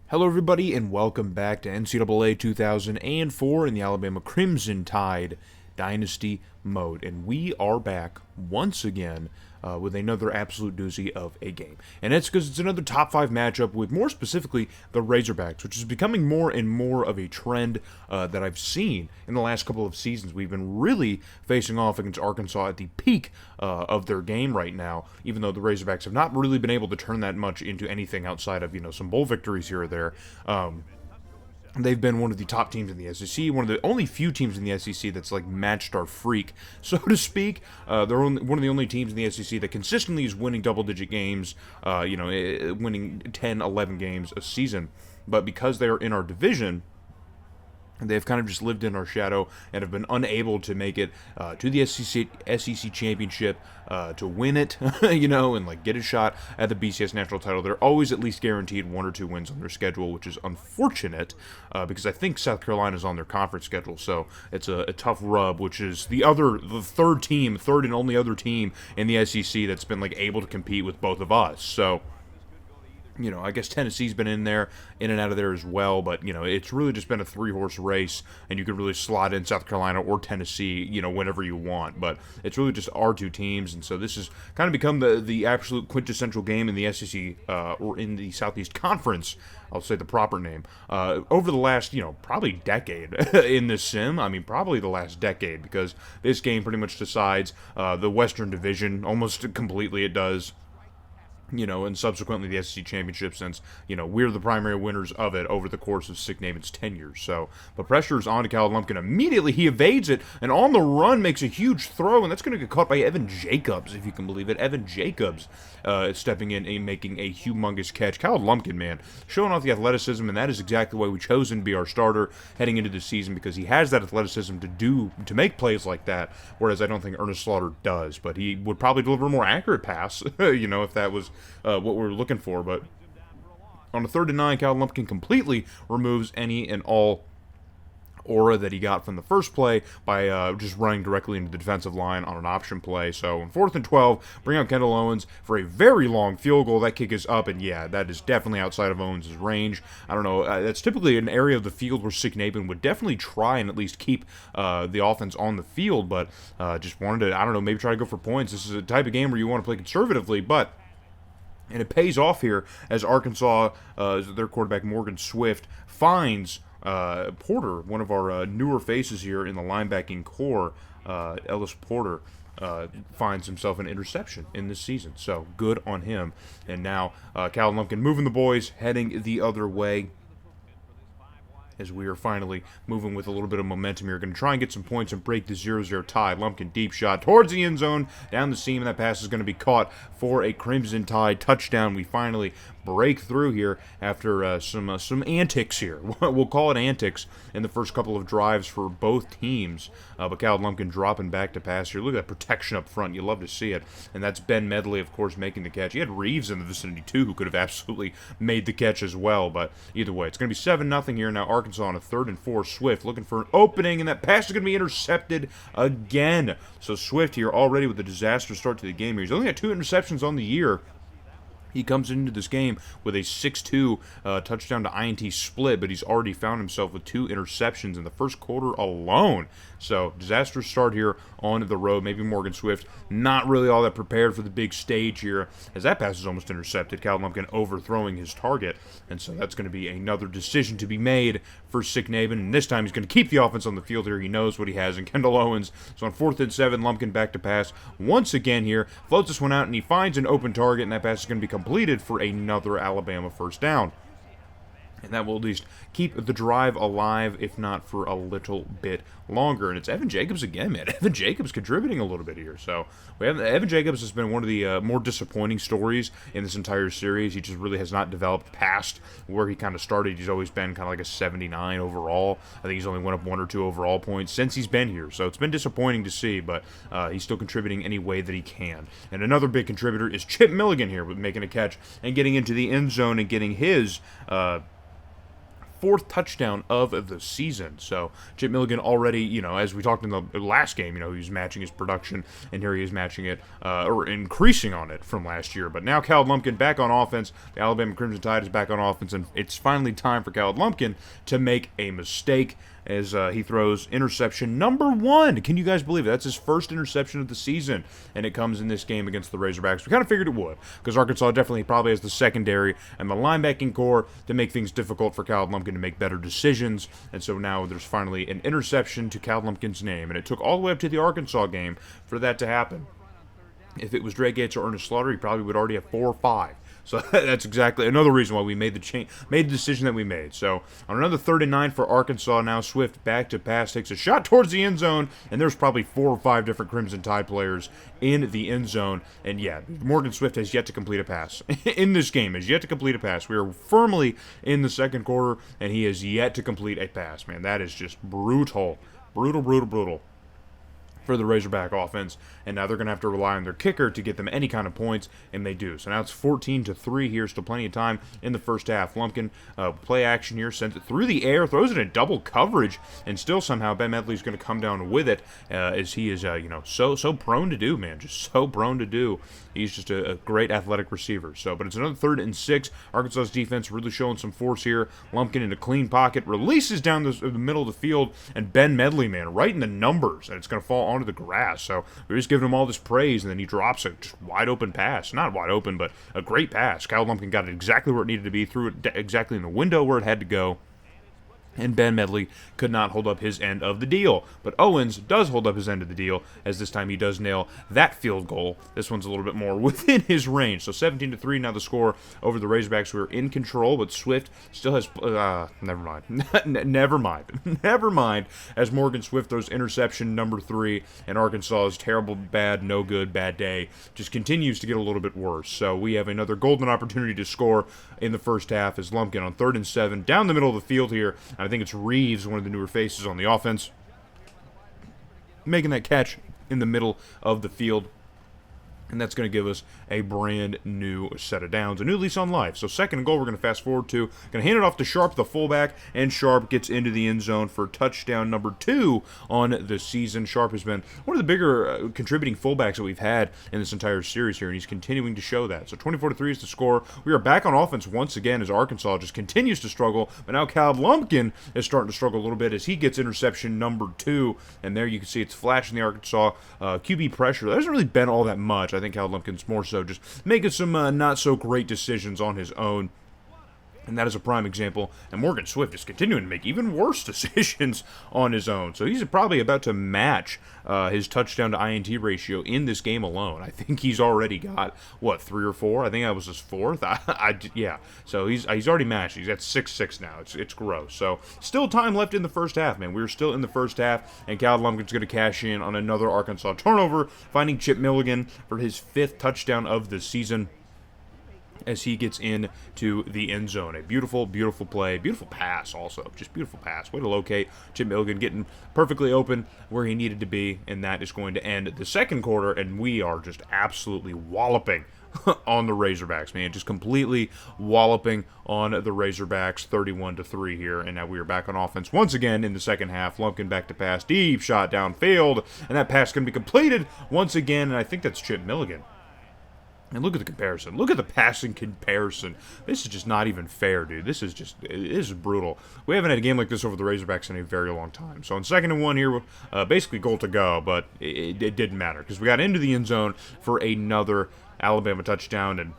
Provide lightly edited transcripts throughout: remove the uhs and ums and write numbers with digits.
Hello, everybody, and welcome back to NCAA 2004 in the Alabama Crimson Tide Dynasty mode. And we are back once again with another absolute doozy of a game. And that's because it's another top 5 matchup with, more specifically, the Razorbacks, which is becoming more and more of a trend that I've seen in the last couple of seasons. We've been really facing off against Arkansas at the peak of their game right now, even though the Razorbacks have not really been able to turn that much into anything outside of, some bowl victories here or there. They've been one of the top teams in the SEC, one of the only few teams in the SEC that's like matched our freak, so to speak. They're one of the only teams in the SEC that consistently is winning double-digit games, winning 10, 11 games a season. But because they're in our division, they've kind of just lived in our shadow and have been unable to make it to the SEC championship, to win it, and like get a shot at the BCS national title. They're always at least guaranteed 1 or 2 wins on their schedule, which is unfortunate because I think South Carolina's on their conference schedule, so it's a tough rub, which is the third and only other team in the SEC that's been like able to compete with both of us. So I guess Tennessee's been in and out of there as well, but, it's really just been a 3-horse race, and you could really slot in South Carolina or Tennessee, whenever you want, but it's really just our two teams, and so this has kind of become the absolute quintessential game in the SEC, or in the Southeast Conference, I'll say the proper name, over the last, probably decade in this sim. I mean, probably the last decade, because this game pretty much decides the Western Division, almost completely it does. And subsequently the SEC Championship, since, we're the primary winners of it over the course of Sick Naven's tenure. So, but pressure is on to Cal Lumpkin. Immediately, he evades it, and on the run makes a huge throw, and that's going to get caught by Evan Jacobs, if you can believe it. Evan Jacobs stepping in and making a humongous catch. Cal Lumpkin, man, showing off the athleticism, and that is exactly why we chose him to be our starter heading into the season, because he has that athleticism to make plays like that, whereas I don't think Ernest Slaughter does, but he would probably deliver a more accurate pass, if that was what we were looking for. But on a 3rd and 9, Cal Lumpkin completely removes any and all aura that he got from the first play by just running directly into the defensive line on an option play. So on 4th and 12, bring out Kendall Owens for a very long field goal. That kick is up, and yeah, that is definitely outside of Owens' range. I don't know, that's typically an area of the field where Sick Naven would definitely try and at least keep the offense on the field, but just wanted to, maybe try to go for points. This is a type of game where you want to play conservatively, and it pays off here as Arkansas, their quarterback Morgan Swift, finds Porter, one of our newer faces here in the linebacking core. Ellis Porter finds himself an interception in this season. So good on him. And now Cal Lumpkin moving the boys, heading the other way, as we are finally moving with a little bit of momentum here. Going to try and get some points and break the 0-0 tie. Lumpkin deep shot towards the end zone, down the seam, and that pass is going to be caught for a Crimson Tide touchdown. We finally break through here after some antics here. We'll call it antics in the first couple of drives for both teams. But Cal Lumpkin dropping back to pass here. Look at that protection up front. You love to see it. And that's Ben Medley, of course, making the catch. He had Reeves in the vicinity, too, who could have absolutely made the catch as well. But either way, it's going to be 7-0 here now. Arkansas on a 3rd and 4. Swift looking for an opening, and that pass is going to be intercepted again. So Swift here already with a disastrous start to the game here. He's only got 2 interceptions on the year. He comes into this game with a 6-2 touchdown to INT split, but he's already found himself with 2 interceptions in the first quarter alone. So, disastrous start here on the road. Maybe Morgan Swift not really all that prepared for the big stage here, as that pass is almost intercepted. Cal Lumpkin overthrowing his target, and so that's going to be another decision to be made for Sick Naven, and this time he's going to keep the offense on the field here. He knows what he has in Kendall Owens. So on 4th and 7, Lumpkin back to pass once again here, floats this one out, and he finds an open target, and that pass is going to be completed for another Alabama first down. And that will at least keep the drive alive, if not for a little bit longer. And it's Evan Jacobs again, man. Evan Jacobs contributing a little bit here. So Evan Jacobs has been one of the more disappointing stories in this entire series. He just really has not developed past where he kind of started. He's always been kind of like a 79 overall. I think he's only went up 1 or 2 overall points since he's been here. So it's been disappointing to see, but he's still contributing any way that he can. And another big contributor is Chip Milligan here with making a catch and getting into the end zone and getting his 4th touchdown of the season. So Chip Milligan already, as we talked in the last game, he was matching his production, and here he is matching it, or increasing on it from last year. But now Cal Lumpkin back on offense. The Alabama Crimson Tide is back on offense, and it's finally time for Cal Lumpkin to make a mistake as he throws interception number 1. Can you guys believe it? That's his first interception of the season, and it comes in this game against the Razorbacks. We kind of figured it would, because Arkansas definitely probably has the secondary and the linebacking core to make things difficult for Cal Lumpkin to make better decisions, and so now there's finally an interception to Cal Lumpkin's name, and it took all the way up to the Arkansas game for that to happen. If it was Dre Gates or Ernest Slaughter, he probably would already have 4 or 5. So that's exactly another reason why we made the decision that we made. So on another 3rd and 9 for Arkansas, now Swift back to pass, takes a shot towards the end zone, and there's probably 4 or 5 different Crimson Tide players in the end zone. And yeah, Morgan Swift has yet to complete a pass in this game. Has yet to complete a pass. We are firmly in the second quarter, and he has yet to complete a pass. Man, that is just brutal, brutal for the Razorback offense, and now they're going to have to rely on their kicker to get them any kind of points, and they do. So now it's 14-3 here, still plenty of time in the first half. Lumpkin, play action here, sends it through the air, throws it in double coverage, and still somehow Ben Medley's going to come down with it, as he is, so prone to do, man, just so prone to do. He's just a great athletic receiver. So, but it's another 3rd and 6. Arkansas's defense really showing some force here. Lumpkin in a clean pocket, releases down the middle of the field, and Ben Medley, man, right in the numbers, and it's going to fall onto the grass. So we're just giving him all this praise, and then he drops a just wide open pass. Not wide open, but a great pass. Cal Lumpkin got it exactly where it needed to be, threw it exactly in the window where it had to go. And Ben Medley could not hold up his end of the deal. But Owens does hold up his end of the deal, as this time he does nail that field goal. This one's a little bit more within his range. So 17-3 now the score over the Razorbacks, who are in control, but Swift still has... never mind. Never mind. As Morgan Swift throws interception number 3, and Arkansas's terrible, bad, no good, bad day just continues to get a little bit worse. So we have another golden opportunity to score in the first half as Lumpkin on 3rd and 7 down the middle of the field here. I think it's Reeves, one of the newer faces on the offense, making that catch in the middle of the field. And that's going to give us a brand new set of downs, a new lease on life. So 2nd and goal, we're going to fast forward to. Going to hand it off to Sharp, the fullback, and Sharp gets into the end zone for touchdown number 2 on the season. Sharp has been one of the bigger contributing fullbacks that we've had in this entire series here, and he's continuing to show that. So 24-3 is the score. We are back on offense once again as Arkansas just continues to struggle, but now Cal Lumpkin is starting to struggle a little bit as he gets interception number 2, and there you can see it's flashing the Arkansas QB pressure. There hasn't really been all that much. I think Cal Lumpkin's more so just making some not-so-great decisions on his own. And that is a prime example. And Morgan Swift is continuing to make even worse decisions on his own. So he's probably about to match his touchdown to INT ratio in this game alone. I think he's already got, 3 or 4? I think that was his 4th. Yeah. So he's already matched. He's at 6-6 now. It's gross. So still time left in the first half, man. We're still in the first half. And Cal Lumpkin's going to cash in on another Arkansas turnover, finding Chip Milligan for his 5th touchdown of the season, as he gets into the end zone. A beautiful, beautiful play. Beautiful pass also. Just beautiful pass. Way to locate Chip Milligan, getting perfectly open where he needed to be, and that is going to end the second quarter, and we are just absolutely walloping on the Razorbacks, man. Just completely walloping on the Razorbacks, 31-3 here, and now we are back on offense once again in the second half. Lumpkin back to pass. Deep shot downfield, and that pass can be completed once again, and I think that's Chip Milligan. And look at the comparison. Look at the passing comparison. This is just not even fair, dude. This is brutal. We haven't had a game like this over the Razorbacks in a very long time. So on 2nd and 1 here, basically goal to go, but it didn't matter because we got into the end zone for another Alabama touchdown, and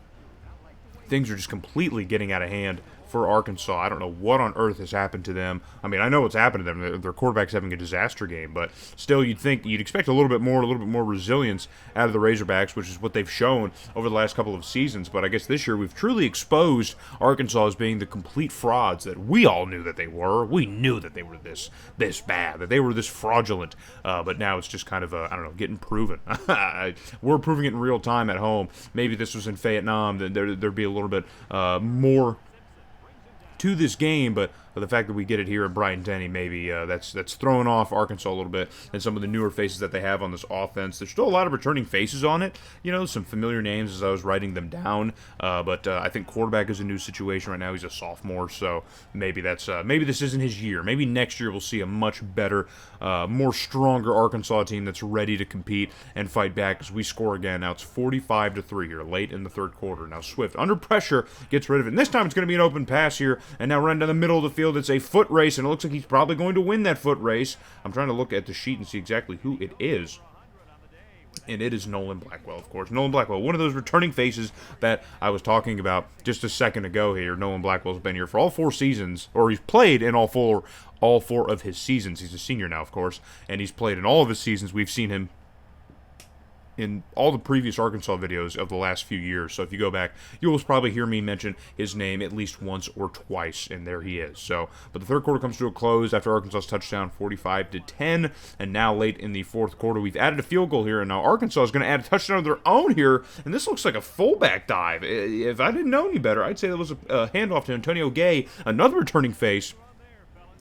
things are just completely getting out of hand for Arkansas. I don't know what on earth has happened to them. I mean, I know what's happened to them. Their quarterback's having a disaster game, but still you'd expect a little bit more resilience out of the Razorbacks, which is what they've shown over the last couple of seasons. But I guess this year we've truly exposed Arkansas as being the complete frauds that we all knew that they were. We knew that they were this bad, that they were this fraudulent. But now it's just kind of, getting proven. We're proving it in real time at home. Maybe this was in Vietnam, then there'd be a little bit more to this game, but the fact that we get it here at Bryant-Denny, maybe that's throwing off Arkansas a little bit, and some of the newer faces that they have on this offense. There's still a lot of returning faces on it, some familiar names as I was writing them down, but I think quarterback is a new situation right now. He's a sophomore, so maybe maybe this isn't his year. Maybe next year we'll see a much better, more stronger Arkansas team that's ready to compete and fight back as we score again. Now it's 45-3 here, late in the third quarter. Now Swift, under pressure, gets rid of it, and this time it's going to be an open pass here, and now running down the middle of the field. It's a foot race, and it looks like he's probably going to win that foot race. I'm trying to look at the sheet and see exactly who it is. And it is Nolan Blackwell, of course. Nolan Blackwell, one of those returning faces that I was talking about just a second ago here. Nolan Blackwell's been here for all 4 seasons, or he's played in all four of his seasons. He's a senior now, of course, and he's played in all of his seasons. We've seen him in all the previous Arkansas videos of the last few years. So if you go back, you will probably hear me mention his name at least once or twice, and there he is. So, but the third quarter comes to a close after Arkansas's touchdown, 45-10, and now late in the fourth quarter, we've added a field goal here, and now Arkansas is going to add a touchdown of their own here, and this looks like a fullback dive. If I didn't know any better, I'd say that was a handoff to Antonio Gay, another returning face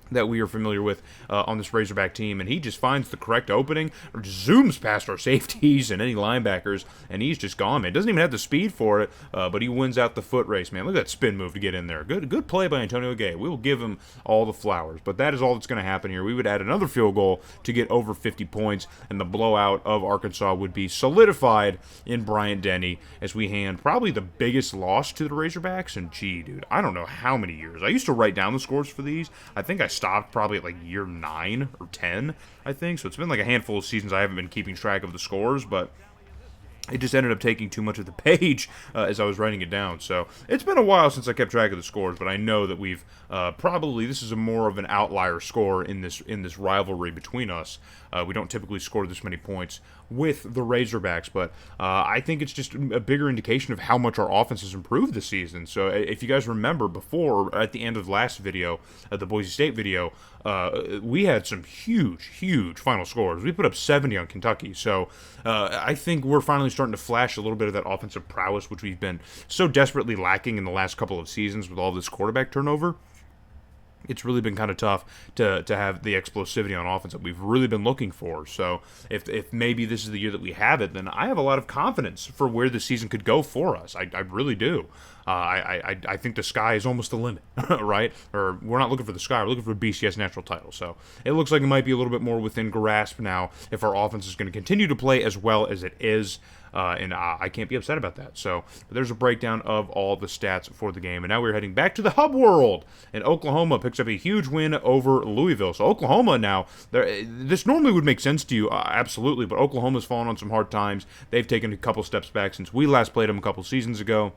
that we are familiar with on this Razorback team, and he just finds the correct opening, or just zooms past our safeties and any linebackers, and he's just gone, man. Doesn't even have the speed for it, but he wins out the foot race, man. Look at that spin move to get in there. Good play by Antonio Gay. We will give him all the flowers, but that is all that's going to happen here. We would add another field goal to get over 50 points, and the blowout of Arkansas would be solidified in Bryant-Denny as we hand probably the biggest loss to the Razorbacks, and gee, dude, I don't know how many years. I used to write down the scores for these. I think I stopped probably at like year 9 or 10, I think. So it's been like a handful of seasons I haven't been keeping track of the scores, but it just ended up taking too much of the page as I was writing it down. So it's been a while since I kept track of the scores, but I know that we've probably, this is a more of an outlier score in this rivalry between us. We don't typically score this many points with the Razorbacks, but I think it's just a bigger indication of how much our offense has improved this season. So if you guys remember before, at the end of the last video, the Boise State video, we had some huge final scores. We put up 70 on Kentucky. So I think we're finally starting to flash a little bit of that offensive prowess, which we've been so desperately lacking in the last couple of seasons with all this quarterback turnover. It's really been kind of tough to have the explosivity on offense that we've really been looking for. So if maybe this is the year that we have it, then I have a lot of confidence for where the season could go for us. I really do. I think the sky is almost the limit, right? Or we're not looking for the sky, we're looking for a BCS national title. So it looks like it might be a little bit more within grasp now if our offense is going to continue to play as well as it is. And I can't be upset about that. So there's a breakdown of all the stats for the game. And now we're heading back to the hub world. And Oklahoma picks up a huge win over Louisville. So Oklahoma now, this normally would make sense to you, absolutely. But Oklahoma's fallen on some hard times. They've taken a couple steps back since we last played them a couple seasons ago.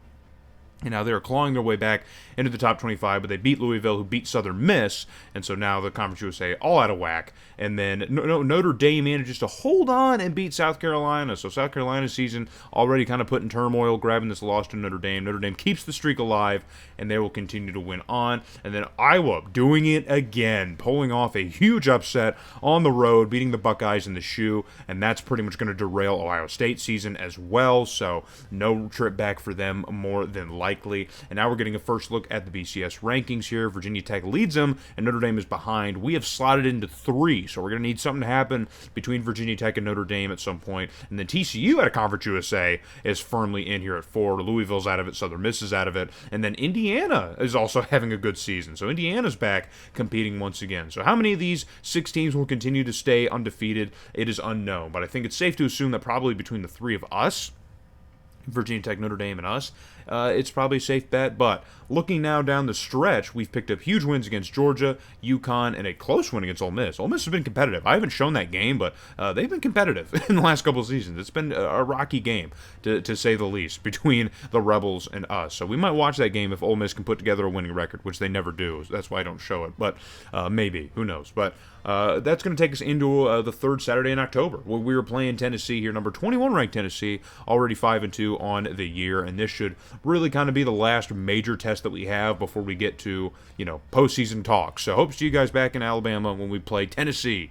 And now they're clawing their way back into the top 25, but they beat Louisville, who beat Southern Miss, and so now the Conference USA all out of whack. And then Notre Dame manages to hold on and beat South Carolina. So South Carolina's season already kind of put in turmoil, grabbing this loss to Notre Dame. Notre Dame keeps the streak alive, and they will continue to win on. And then Iowa doing it again, pulling off a huge upset on the road, beating the Buckeyes in the shoe, and that's pretty much going to derail Ohio State's season as well. So no trip back for them more than likely. And now we're getting a first look at the BCS rankings here. Virginia Tech leads them, and Notre Dame is behind. We have slotted into 3, so we're going to need something to happen between Virginia Tech and Notre Dame at some point. And then TCU out of Conference USA is firmly in here at 4. Louisville's out of it. Southern Miss is out of it. And then Indiana is also having a good season. So Indiana's back competing once again. So how many of these 6 teams will continue to stay undefeated? It is unknown. But I think it's safe to assume that probably between the 3 of us, Virginia Tech, Notre Dame, and us, it's probably a safe bet. But looking now down the stretch, we've picked up huge wins against Georgia, UConn, and a close win against Ole Miss. Ole Miss has been competitive. I haven't shown that game, but they've been competitive in the last couple of seasons. It's been a rocky game, to say the least, between the Rebels and us. So we might watch that game if Ole Miss can put together a winning record, which they never do. That's why I don't show it. But maybe. Who knows? But that's going to take us into the 3rd Saturday in October, where we were playing Tennessee here, number 21 ranked Tennessee, already 5-2 on the year, and this should really kind of be the last major test that we have before we get to, postseason talk. So hope to see you guys back in Alabama when we play Tennessee.